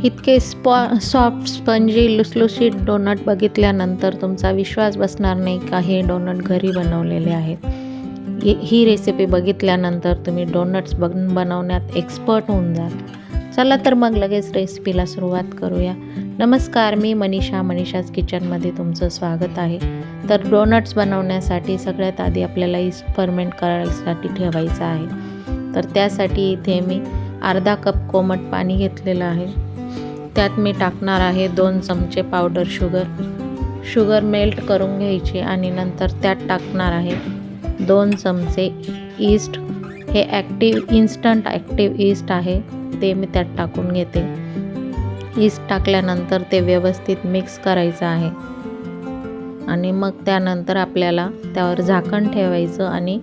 इतके soft spongy लुसलुशीत doughnut बघितल्यानंतर तुमचा विश्वास बसणार नाही का हे डोनट घरी बनवलेले आहेत. ही रेसिपी बघितल्यानंतर तुम्ही डोनट्स बनवण्यात एक्सपर्ट होऊन जाल. चला तर मग लगेच रेसिपीला सुरुवात करूया. नमस्कार, मी मनीषाज किचनमध्ये तुमचं स्वागत आहे. तर डोनट्स बनवण्यासाठी सगळ्यात आधी आपल्याला ईस्ट फर्मेंट करायसाठी ठेवायचं आहे. तर त्यासाठी इथे मी अर्धा कप कोमट पाणी घेतलेलं आहे. त्यात मी टाकणार आहे 2 चमचे पावडर शुगर मेल्ट करून घ्यायची आणि नंतर त्यात टाकणार आहे 2 चमचे ईस्ट. हे इन्स्टंट ॲक्टिव्ह ईस्ट आहे, ते मी त्यात टाकून घेते. ईस्ट टाकल्यानंतर ते व्यवस्थित मिक्स करायचं आहे आणि मग त्यानंतर आपल्याला त्यावर झाकण ठेवायचं आणि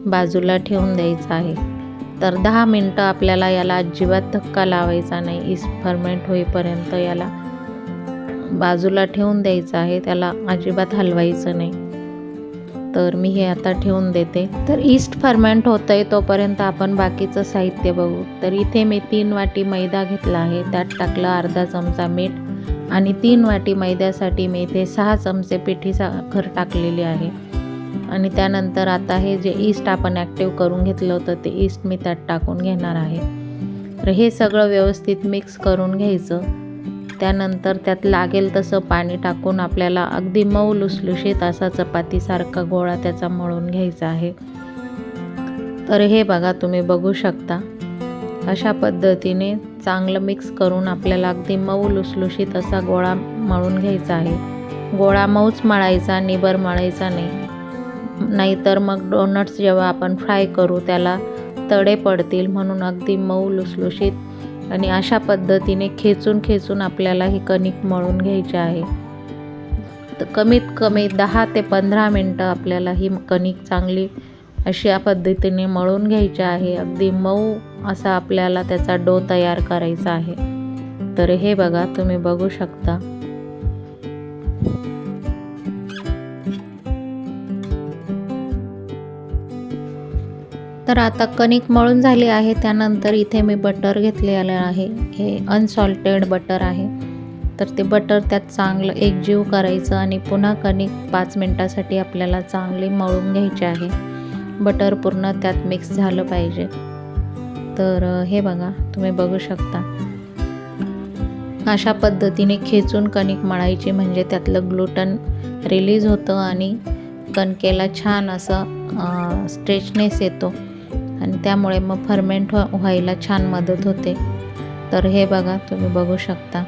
बाजूला ठेवून द्यायचं आहे. तर 10 मिनटं आपल्याला याला अजिबात धक्का लावायचा नाही. ईस्ट फर्मेंट होईपर्यंत याला बाजूला ठेवून द्यायचं आहे, त्याला अजिबात हलवायचं नाही. तर मी हे आता ठेवून देते. तर ईस्ट फर्मेंट होतं आहे तोपर्यंत आपण बाकीचं साहित्य बघू. तर इथे मी 3 वाटी मैदा घेतला आहे. त्यात टाकलं अर्धा चमचा मीठ आणि 3 वाटी मैद्यासाठी मी इथे 6 चमचे पिठी साखर टाकलेली आहे. आणि त्यानंतर आता हे जे ईस्ट आपण ॲक्टिव्ह करून घेतलं होतं ते ईस्ट मी त्यात टाकून घेणार आहे. तर हे सगळं व्यवस्थित मिक्स करून घ्यायचं. त्यानंतर त्यात लागेल तसं पाणी टाकून आपल्याला अगदी मऊ लुसलुशीत असा चपातीसारखा गोळा त्याचा मळून घ्यायचा आहे. तर हे बघा, तुम्ही बघू शकता अशा पद्धतीने चांगलं मिक्स करून आपल्याला अगदी मऊ लुसलुशीत असा गोळा मळून घ्यायचा आहे. गोळा मऊच मळायचा, निबर मळायचा नाहीतर मग डोनट्स जेव्हा आपण फ्राय करू त्याला तडे पडतील, म्हणून अगदी मऊ लुसलुशीत आणि अशा पद्धतीने खेचून आपल्याला ही कणिक मळून घ्यायची आहे. तर कमीत कमी 10 ते 15 मिनटं आपल्याला ही कणिक चांगली अशा पद्धतीने मळून घ्यायची आहे. अगदी मऊ असा आपल्याला त्याचा डो तयार करायचा आहे. तर हे बघा, तुम्ही बघू शकता. तर आता कणिक मळून झाली आहे. त्यानंतर इथे मी बटर घेतलेलं आहे. हे अनसॉल्टेड बटर आहे. तर ते बटर त्यात चांगलं एकजीव करायचं आणि पुन्हा कणिक 5 मिनटासाठी आपल्याला चांगली मळून घ्यायची आहे. बटर पूर्ण त्यात मिक्स झालं पाहिजे. तर हे बघा, तुम्ही बघू शकता अशा पद्धतीने खेचून कणिक मळायची, म्हणजे त्यातलं ग्लुटन रिलीज होतं आणि कणकेला छान असं स्ट्रेचनेस येतो आणि त्यामुळे मग फर्मेंट व्हायला छान मदत होते. तर हे बघा, तुम्ही बघू शकता.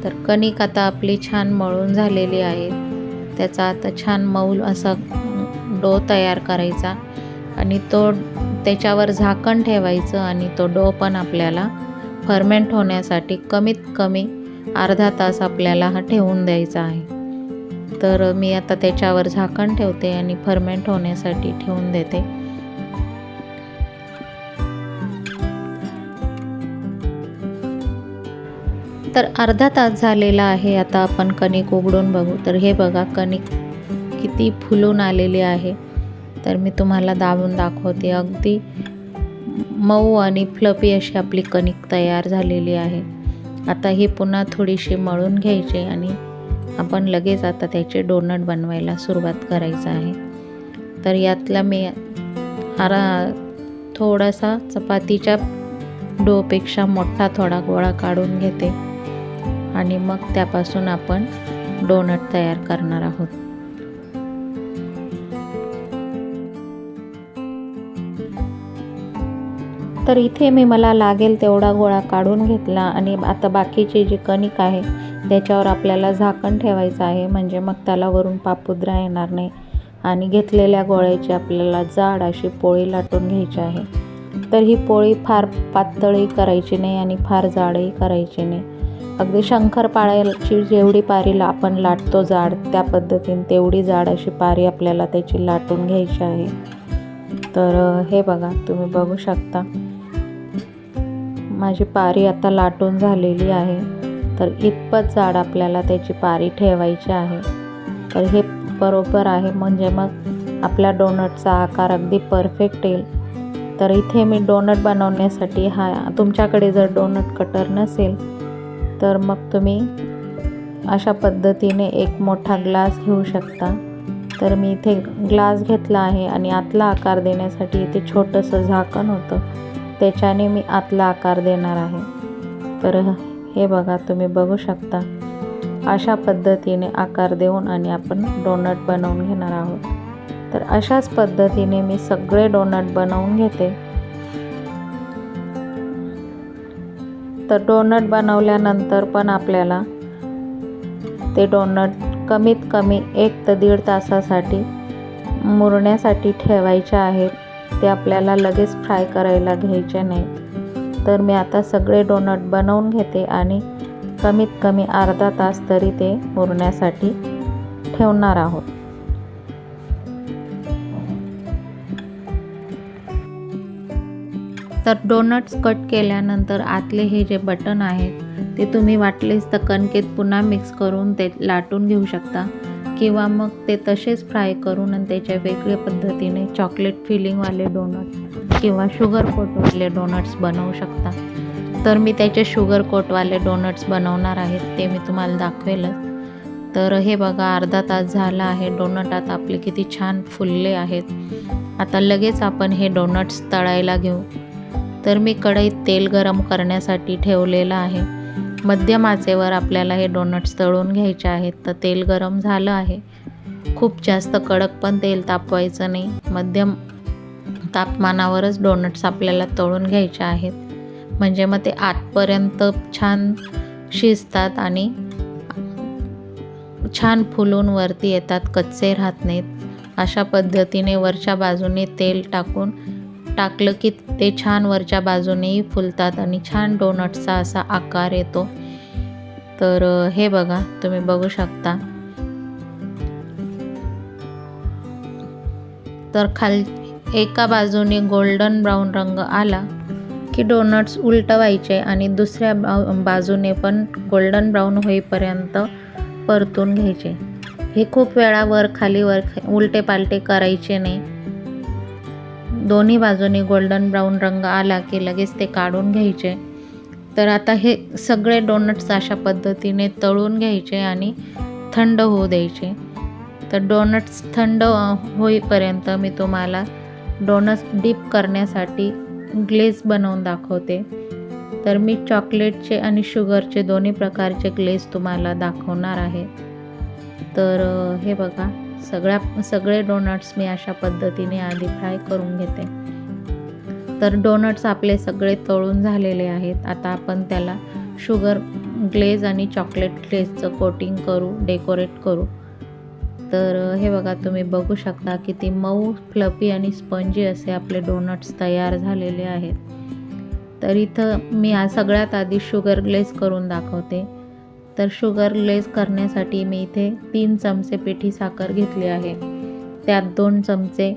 तर कणिक आता आपली छान मळून झालेली आहे. त्याचा आता छान मऊ असा डो तयार करायचा आणि तो त्याच्यावर झाकण ठेवायचं आणि तो डो पण आपल्याला फर्मेंट होण्यासाठी कमीत कमी अर्धा तास आपल्याला हा ठेवून द्यायचा आहे. तर मी आता त्याच्यावर झाकण ठेवते आणि फर्मेंट होण्यासाठी ठेवून देते. तर अर्धा तास झालेला आहे. आता आपण कणिक उघडून बघू. तर हे बघा, कणिक किती फुलून आलेली आहे. तर मी तुम्हाला दाबून दाखवते. अगदी मऊ आणि फ्लफी अशी आपली कणिक तयार झालेली आहे. आता ही पुन्हा थोडीशी मळून घ्यायची आणि आपण लगेच आता त्याचे डोनट बनवायला सुरुवात करायचं आहे. तर यातला मी थोडासा चपातीच्या डोपेक्षा मोठा थोडा गोळा काढून घेते आणि मग त्यापासून आपण डोनट तयार करणार आहोत. तर इथे मी मला लागेल तेवढा गोळा काढून घेतला आणि आता बाकीची जी कणिक आहे त्याच्यावर आपल्याला झाकण ठेवायचं आहे, म्हणजे मग त्याला वरून पापुद्रा येणार नाही. आणि घेतलेल्या गोळ्याची आपल्याला जाड अशी पोळी लाटून घ्यायची आहे. तर ही पोळी फार पातळही करायची नाही आणि फार जाडही करायची नाही. अगदी शंकरपाळ्याची जेवढी पारीला आपण लाटतो जाड, त्या पद्धतीने तेवढी जाड अशी पारी आपल्याला त्याची लाटून घ्यायची आहे. तर हे बघा, तुम्ही बघू शकता माझी पारी आता लाटून झालेली आहे. तर इतपत जाड आपल्याला त्याची पारी ठेवायची आहे. तर हे बरोबर आहे, म्हणजे मग आपल्या डोनटचा आकार अगदी परफेक्ट येईल. तर इथे मी डोनट बनवण्यासाठी तुमच्याकडे जर डोनट कटर नसेल तर मग तुम्ही अशा पद्धतीने एक मोठा ग्लास घेऊ शकता. तर मी इथे ग्लास घेतला आहे आणि आतला आकार देण्यासाठी इथे छोटंसं झाकण होतं, त्याच्याने मी आतला आकार देणार आहे. तर हे बघा, तुम्ही बघू शकता अशा पद्धतीने आकार देऊन आणि आपण डोनट बनवून घेणार आहोत. तर अशाच पद्धतीने मी सगळे डोनट बनवून घेते. तर डोनट बनवल्यानंतर पण आपल्याला ते डोनट कमीत कमी 1 ते 1.5 तासासाठी मुरण्यासाठी ठेवायचे आहेत. ते आपल्याला लगेच फ्राय करायला घ्यायचे नाहीत. तर मी आता सगळे डोनट बनवून घेते आणि कमीत कमी अर्धा तास तरी ते मुरण्यासाठी ठेवणार आहोत. तर डोनट्स कट केल्यानंतर आतले हे जे बटन आहेत ते तुम्ही वाटलेस तर कणकेत पुन्हा मिक्स करून ते लाटून घेऊ शकता, किंवा मग ते तसेच फ्राय करून आणि त्याच्या वेगळ्या पद्धतीने चॉकलेट फिलिंगवाले डोनट्स किंवा शुगर कोटवाले डोनट्स बनवू शकता. तर मी त्याचे शुगर कोटवाले डोनट्स बनवणार आहेत, ते मी तुम्हाला दाखवेलच. तर हे बघा, अर्धा तास झाला आहे. डोनट आता आपले किती छान फुलले आहेत. आता लगेच आपण हे डोनट्स तळायला घेऊ. तर मी कढईत तेल गरम करण्यासाठी ठेवलेलं आहे. मध्यम आचेवर आपल्याला हे डोनट्स तळून घ्यायचे आहेत. तर तेल गरम झालं आहे. खूप जास्त कडक पण तेल तापवायचं नाही, मध्यम तापमानावरच डोनट्स आपल्याला तळून घ्यायचे आहेत. म्हणजे मग ते आतपर्यंत छान शिजतात आणि छान फुलून वरती येतात, कच्चे राहत नाहीत. अशा पद्धतीने वरच्या बाजूने तेल टाकलं की ते छान वरच्या बाजूनेही फुलतात आणि छान डोनट्सचा असा आकार येतो. तर हे बघा, तुम्ही बघू शकता. तर एका बाजूने गोल्डन ब्राऊन रंग आला की डोनट्स उलटवायचे आणि दुसऱ्या बाजूने पण गोल्डन ब्राऊन होईपर्यंत परतून घ्यायचे. हे खूप वेळा वर खाली उलटे पालटे करायचे नाही. दोन्ही बाजूने गोल्डन ब्राऊन रंग आला की लगेच ते काढून घ्यायचे. तर आता हे सगळे डोनट्स अशा पद्धतीने तळून घ्यायचे आणि थंड होऊ द्यायचे. तर डोनट्स थंड होईपर्यंत मी तुम्हाला डोनट्स डीप करण्यासाठी ग्लेज बनवून दाखवते. तर मी चॉकलेटचे आणि शुगरचे दोन्ही प्रकारचे ग्लेज तुम्हाला दाखवणार आहे. तर हे बघा, सगळे डोनट्स मी अशा पद्धतीने आधी फ्राय करून घेते. तर डोनट्स आपले सगळे तळून झालेले आहेत. आता आपण त्याला शुगर ग्लेज आणि चॉकलेट ग्लेजचं कोटिंग करू, डेकोरेट करू. तर हे बघा, तुम्ही बघू शकता किती मऊ, फ्लफी आणि स्पंजी असे आपले डोनट्स तयार झालेले आहेत. तर इथं मी सगळ्यात आधी शुगर ग्लेज करून दाखवते. तर शुगर ग्लेज करण्यासाठी मी इथे 3 चमचे पिठी साखर घेतली आहे. त्यात 2 चमचे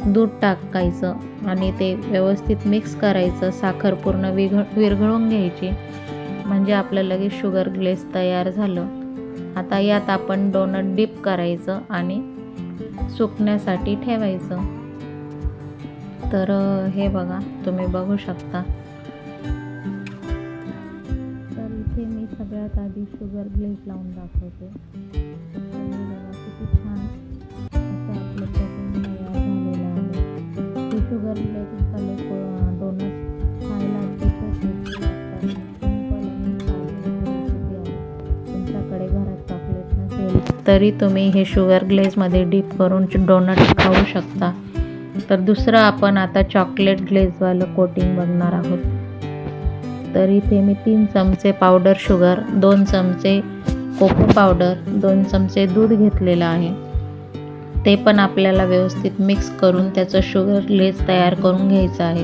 दूध टाकायचं आणि ते व्यवस्थित मिक्स करायचं. साखर पूर्ण विरघळून घ्यायची, म्हणजे आपलं लगेच शुगर ग्लेज तयार झालं. आता यात आपण डोनट डीप करायचं आणि सुकण्यासाठी ठेवायचं. तर हे बघा, तुम्ही बघू शकता. तर इथे मी सगळ्यात आधी शुगर ग्लेज लावून दाखवते. बघा किती छान असं आपलं पॅकिंग तयार झालेलं आहे. हे शुगर ग्लेजवाले डोनट्स खायला अतिशय टेस्टी लागतात. सिंपल आणि साधी रेसिपी आहे. तुमच्याकडे घरात चॉकलेट नसेल तरी तुम्ही हे शुगर ग्लेजमध्ये डीप करून डोनट्स खाऊ शकता. तर दुसरं आपण आता चॉकलेट ग्लेजवालं कोटिंग बघणार आहोत. तर इथे मी 3 चमचे पावडर शुगर, 2 चमचे कोको पावडर, 2 चमचे दूध घेतलेलं आहे. ते पण आपल्याला व्यवस्थित मिक्स करून त्याचं शुगर ग्लेज तयार करून घ्यायचं आहे.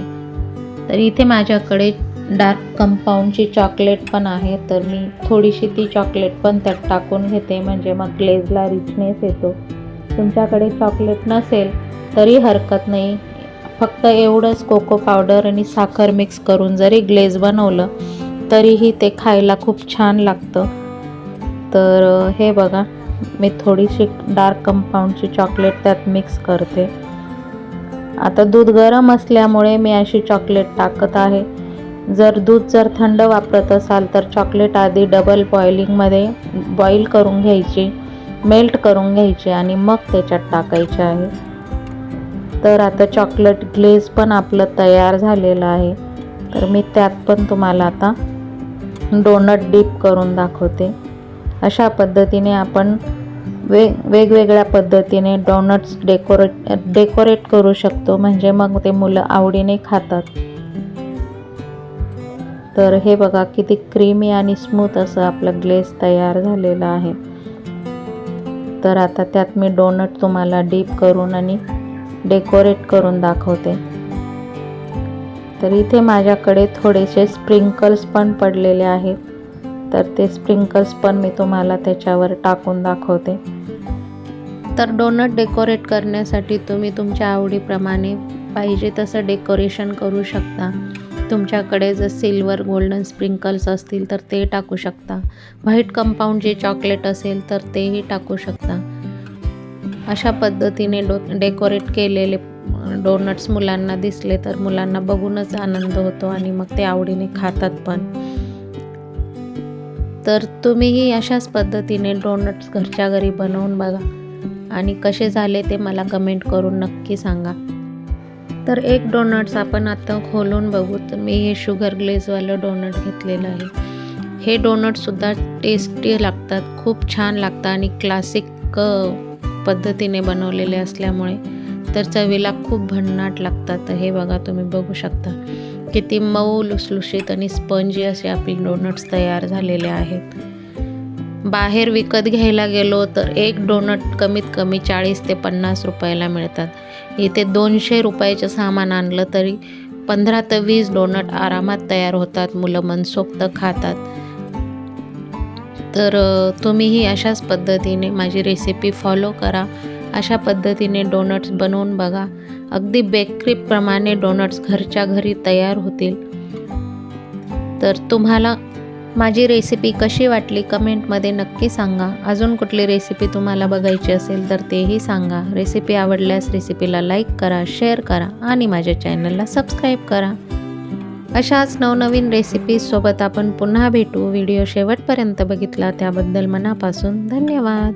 तर इथे माझ्याकडे डार्क कंपाऊंडची चॉकलेट पण आहे. तर मी थोडीशी ती चॉकलेट पण त्यात टाकून घेते, म्हणजे मग ग्लेजला रिचनेस येतो. तुमच्याकडे चॉकलेट नसेल तरी हरकत नाही. फक्त एवढंच कोको पावडर आणि साखर मिक्स करून जरी ग्लेज बनवलं तरीही ते खायला खूप छान लागतं. तर हे बघा, मी थोडीशी डार्क कंपाऊंडची चॉकलेट त्यात मिक्स करते. आता दूध गरम असल्यामुळे मी अशी चॉकलेट टाकत आहे. जर दूध थंड वापरत असाल तर चॉकलेट आधी डबल बॉईल करून घ्यायची, मेल्ट करून घ्यायची आणि मग त्याच्यात टाकायचे आहे. तर आता चॉकलेट ग्लेझ पण आपलं तयार झालेलं आहे. तर मी त्यात पण तुम्हाला आता डोनट डीप करून दाखवते. अशा पद्धतीने आपण वेगवेगळ्या पद्धतीने डोनट्स डेकोरेट करू शकतो, म्हणजे मग ते मुलं आवडीने खातात. तर हे बघा किती क्रीमी आणि स्मूथ असं आपलं ग्लेझ तयार झालेलं आहे. तर आता त्यात मी डोनट तुम्हाला डीप करून आणि डेकोरेट करून दाखवते. तर इथे माझ्याकडे थोडेसे स्प्रिंकल्स पण पडलेले आहेत. तर ते स्प्रिंकल्स पण मी तुम्हाला त्याच्यावर टाकून दाखवते. तर डोनट डेकोरेट करण्यासाठी तुम्ही तुमच्या आवडीप्रमाणे पाहिजे तसं डेकोरेशन करू शकता. तुमच्याकडे जर सिल्वर गोल्डन स्प्रिंकल्स असतील तर ते टाकू शकता. व्हाईट कंपाऊंड जे चॉकलेट असेल तर तेही टाकू शकता. अशा पद्धतीने डेकोरेट केलेले डोनट्स मुलांना दिसले तर मुलांना बघूनच आनंद होतो आणि मग ते आवडीने खातात पण. तर तुम्हीही अशाच पद्धतीने डोनट्स घरच्या घरी बनवून बघा आणि कसे झाले ते मला कमेंट करून नक्की सांगा. तर एक डोनट्स आपण आता खोलून बघू. तर मी हे शुगर ग्लेझवालं डोनट घेतलेलं आहे. हे डोनटसुद्धा टेस्टी लागतात, खूप छान लागतात आणि क्लासिक पद्धतीने बनवलेले असल्यामुळे तर चवीला खूप भन्नाट लागतात. तर हे बघा, तुम्ही बघू शकता किती मऊ लुसलुशीत आणि स्पंजी असे आपले डोनट्स तयार झालेले आहेत. बाहेर विकत घ्यायला गेलो तर एक डोनट कमीत कमी 40 ते 50 रुपयाला मिळतात. इथे 200 रुपयाचं सामान आणलं तरी 15 ते 20 डोनट आरामात तयार होतात. मुलं मनसोक्त खातात. तर तुम्हीही अशाच पद्धतीने माझी रेसिपी फॉलो करा. अशा पद्धतीने डोनट्स बनवून बघा. अगदी बेकरीप्रमाणे डोनट्स घरच्या घरी तयार होतील. तर तुम्हाला माझी रेसिपी कशी वाटली कमेंटमध्ये नक्की सांगा. अजून कुठली रेसिपी तुम्हाला बघायची असेल तर तेही सांगा. रेसिपी आवडल्यास रेसिपीला लाईक करा, शेअर करा आणि माझ्या चॅनलला सबस्क्राईब करा. अशाच नवनवीन रेसिपीजसोबत आपण पुन्हा भेटू. व्हिडिओ शेवटपर्यंत बघितला त्याबद्दल मनापासून धन्यवाद.